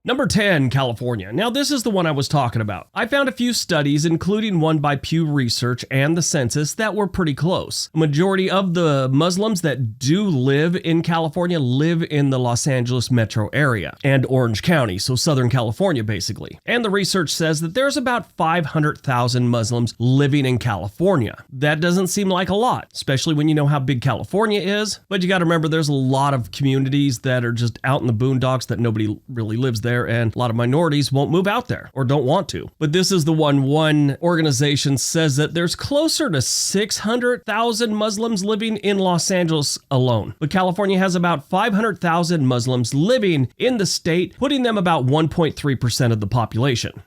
Number 10, California. Now this is the one I was talking about. I found a few studies, including one by Pew Research and the census, that were pretty close. A majority of the Muslims that do live in California live in the Los Angeles metro area and Orange County, so Southern California basically. And the research says that there's about 500,000 Muslims living in California. That doesn't seem like a lot, especially when you know how big California is, but you gotta remember there's a lot of communities that are just out in the boondocks that nobody really lives there, and a lot of minorities won't move out there or don't want to. But this is the one organization says that there's closer to 600,000 Muslims living in Los Angeles alone. But California has about 500,000 Muslims living in the state, putting them about 1.3% of the population.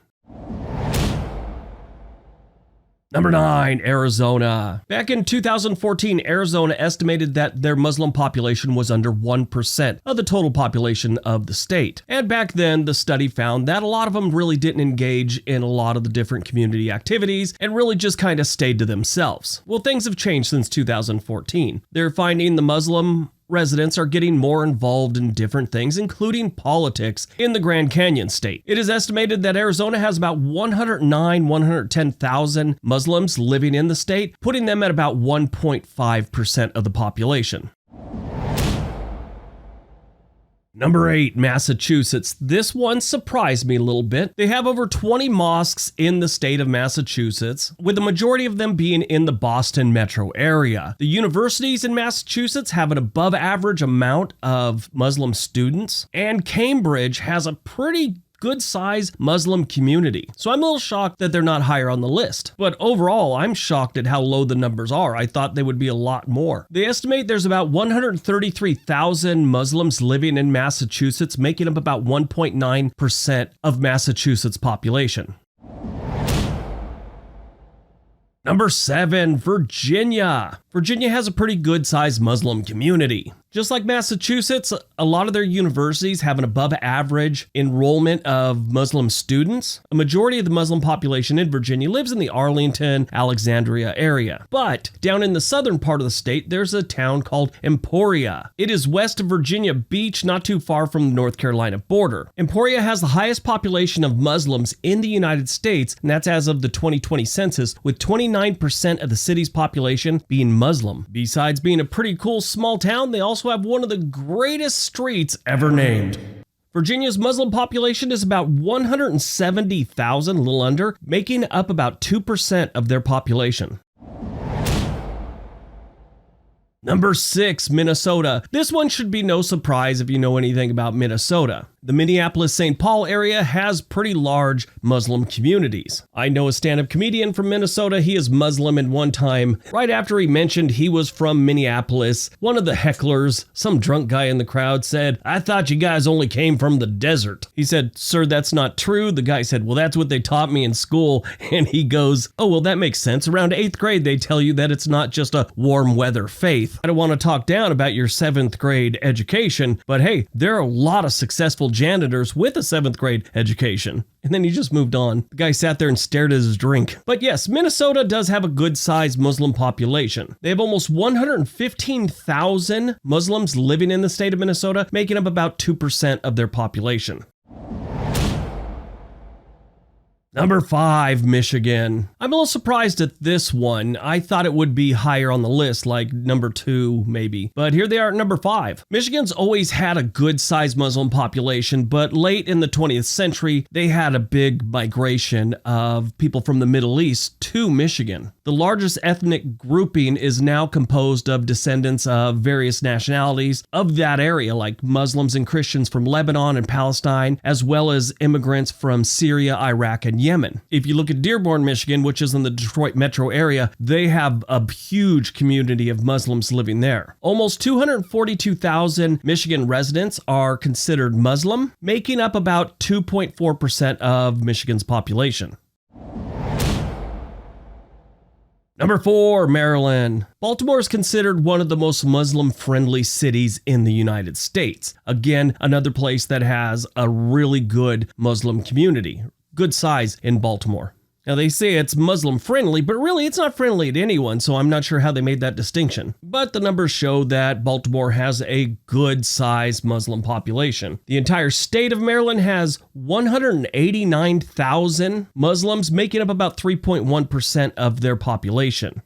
Number 9, Arizona. Back in 2014, Arizona estimated that their Muslim population was under 1% of the total population of the state. And back then, the study found that a lot of them really didn't engage in a lot of the different community activities and really just kind of stayed to themselves. Well, things have changed since 2014. They're finding the Muslim residents are getting more involved in different things, including politics in the Grand Canyon state. It is estimated that Arizona has about 110,000 Muslims living in the state, putting them at about 1.5% of the population. Number 8, Massachusetts. This one surprised me a little bit. They have over 20 mosques in the state of Massachusetts, with the majority of them being in the Boston metro area. The universities in Massachusetts have an above average amount of Muslim students, and Cambridge has a pretty good size Muslim community. So I'm a little shocked that they're not higher on the list. But overall, I'm shocked at how low the numbers are. I thought they would be a lot more. They estimate there's about 133,000 Muslims living in Massachusetts, making up about 1.9% of Massachusetts' population. Number 7, Virginia. Virginia has a pretty good-sized Muslim community. Just like Massachusetts, a lot of their universities have an above average enrollment of Muslim students. A majority of the Muslim population in Virginia lives in the Arlington, Alexandria area. But down in the southern part of the state, there's a town called Emporia. It is west of Virginia Beach, not too far from the North Carolina border. Emporia has the highest population of Muslims in the United States, and that's as of the 2020 census, with 29% of the city's population being Muslim. Besides being a pretty cool small town, they also have one of the greatest streets ever named. Virginia's Muslim population is about 170,000, a little under, making up about 2% of their population. Number 6, Minnesota. This one should be no surprise if you know anything about Minnesota. The Minneapolis-St. Paul area has pretty large Muslim communities. I know a stand-up comedian from Minnesota. He is Muslim, and one time, right after he mentioned he was from Minneapolis, one of the hecklers, some drunk guy in the crowd, said, "I thought you guys only came from the desert." He said, "Sir, that's not true." The guy said, "Well, that's what they taught me in school." And he goes, "Oh, well, that makes sense. Around 8th grade, they tell you that it's not just a warm weather faith." I don't want to talk down about your 7th grade education, but hey, there are a lot of successful janitors with a 7th grade education. And then he just moved on. The guy sat there and stared at his drink. But yes, Minnesota does have a good-sized Muslim population. They have almost 115,000 Muslims living in the state of Minnesota, making up about 2% of their population. Number 5, Michigan. I'm a little surprised at this one. I thought it would be higher on the list, like number 2 maybe. But here they are at number 5. Michigan's always had a good-sized Muslim population, but late in the 20th century, they had a big migration of people from the Middle East to Michigan. The largest ethnic grouping is now composed of descendants of various nationalities of that area, like Muslims and Christians from Lebanon and Palestine, as well as immigrants from Syria, Iraq, and Yemen. If you look at Dearborn, Michigan, which is in the Detroit metro area, they have a huge community of Muslims living there. Almost 242,000 Michigan residents are considered Muslim, making up about 2.4% of Michigan's population. Number 4, Maryland. Baltimore is considered one of the most Muslim-friendly cities in the United States. Again, another place that has a really good Muslim community. Good size in Baltimore. Now they say it's Muslim friendly, but really it's not friendly to anyone, so I'm not sure how they made that distinction. But the numbers show that Baltimore has a good sized Muslim population. The entire state of Maryland has 189,000 Muslims, making up about 3.1% of their population.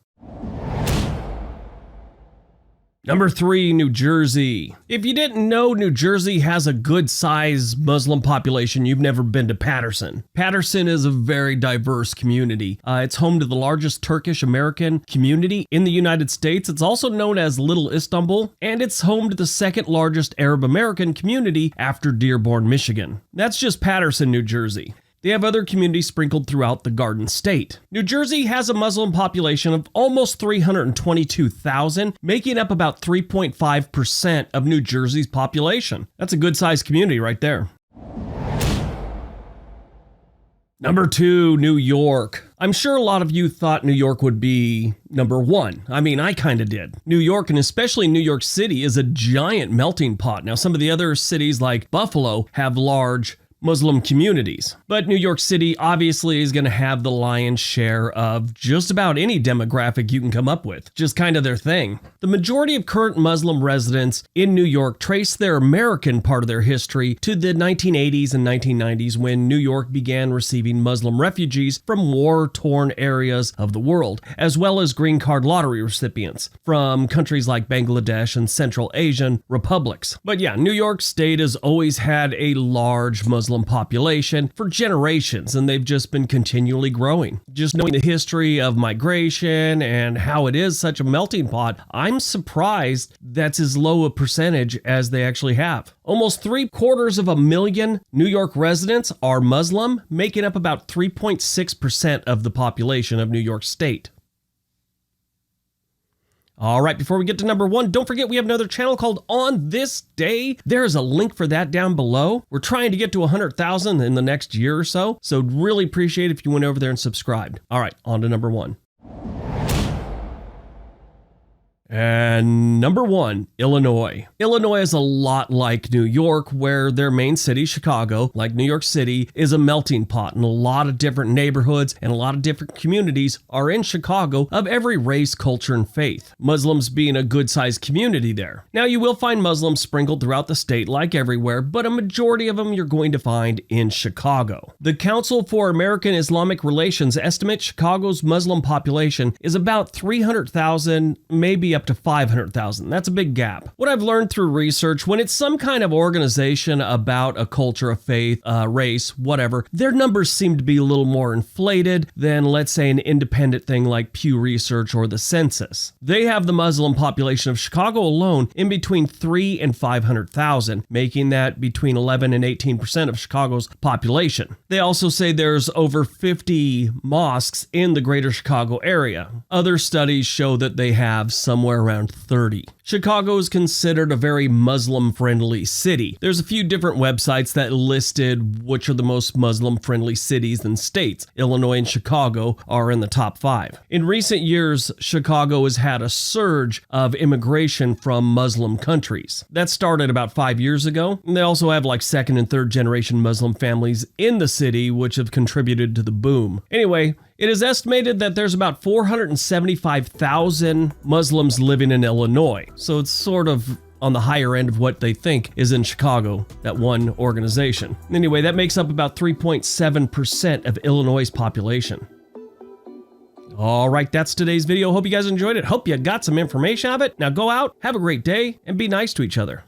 Number 3, New Jersey. If you didn't know New Jersey has a good size Muslim population, you've never been to Paterson. Paterson is a very diverse community. It's home to the largest Turkish American community in the United States. It's also known as Little Istanbul, and it's home to the second largest Arab American community after Dearborn, Michigan. That's just Paterson, New Jersey. They have other communities sprinkled throughout the Garden State. New Jersey has a Muslim population of almost 322,000, making up about 3.5% of New Jersey's population. That's a good-sized community right there. Number 2, New York. I'm sure a lot of you thought New York would be number 1. I mean, I kind of did. New York, and especially New York City, is a giant melting pot. Now, some of the other cities like Buffalo have large Muslim communities. But New York City obviously is going to have the lion's share of just about any demographic you can come up with. Just kind of their thing. The majority of current Muslim residents in New York trace their American part of their history to the 1980s and 1990s when New York began receiving Muslim refugees from war-torn areas of the world, as well as green card lottery recipients from countries like Bangladesh and Central Asian republics. But yeah, New York State has always had a large Muslim population for generations, and they've just been continually growing. Just knowing the history of migration and how it is such a melting pot, I'm surprised that's as low a percentage as they actually have. Almost 750,000 New York residents are Muslim, making up about 3.6% of the population of New York State. All right, before we get to number 1, don't forget we have another channel called On This Day. There's a link for that down below. We're trying to get to 100,000 in the next year or so really appreciate it if you went over there and subscribed. All right, on to number 1. And number 1, Illinois. Illinois is a lot like New York, where their main city, Chicago, like New York City, is a melting pot, and a lot of different neighborhoods and a lot of different communities are in Chicago of every race, culture, and faith. Muslims being a good-sized community there. Now, you will find Muslims sprinkled throughout the state like everywhere, but a majority of them you're going to find in Chicago. The Council for American Islamic Relations estimates Chicago's Muslim population is about 300,000, maybe up to 500,000. That's a big gap. What I've learned through research, when it's some kind of organization about a culture, a faith, race, whatever, their numbers seem to be a little more inflated than, let's say, an independent thing like Pew Research or the census. They have the Muslim population of Chicago alone in between 300,000 and 500,000, making that between 11 and 18% of Chicago's population. They also say there's over 50 mosques in the greater Chicago area. Other studies show that they have somewhere around 30. Chicago is considered a very Muslim-friendly city. There's a few different websites that listed which are the most Muslim-friendly cities and states. Illinois and Chicago are in the top 5. In recent years, Chicago has had a surge of immigration from Muslim countries. That started about 5 years ago. And they also have like second and third generation Muslim families in the city, which have contributed to the boom. Anyway, it is estimated that there's about 475,000 Muslims living in Illinois. So it's sort of on the higher end of what they think is in Chicago, that one organization. Anyway, that makes up about 3.7% of Illinois' population. All right, that's today's video. Hope you guys enjoyed it. Hope you got some information out of it. Now go out, have a great day, and be nice to each other.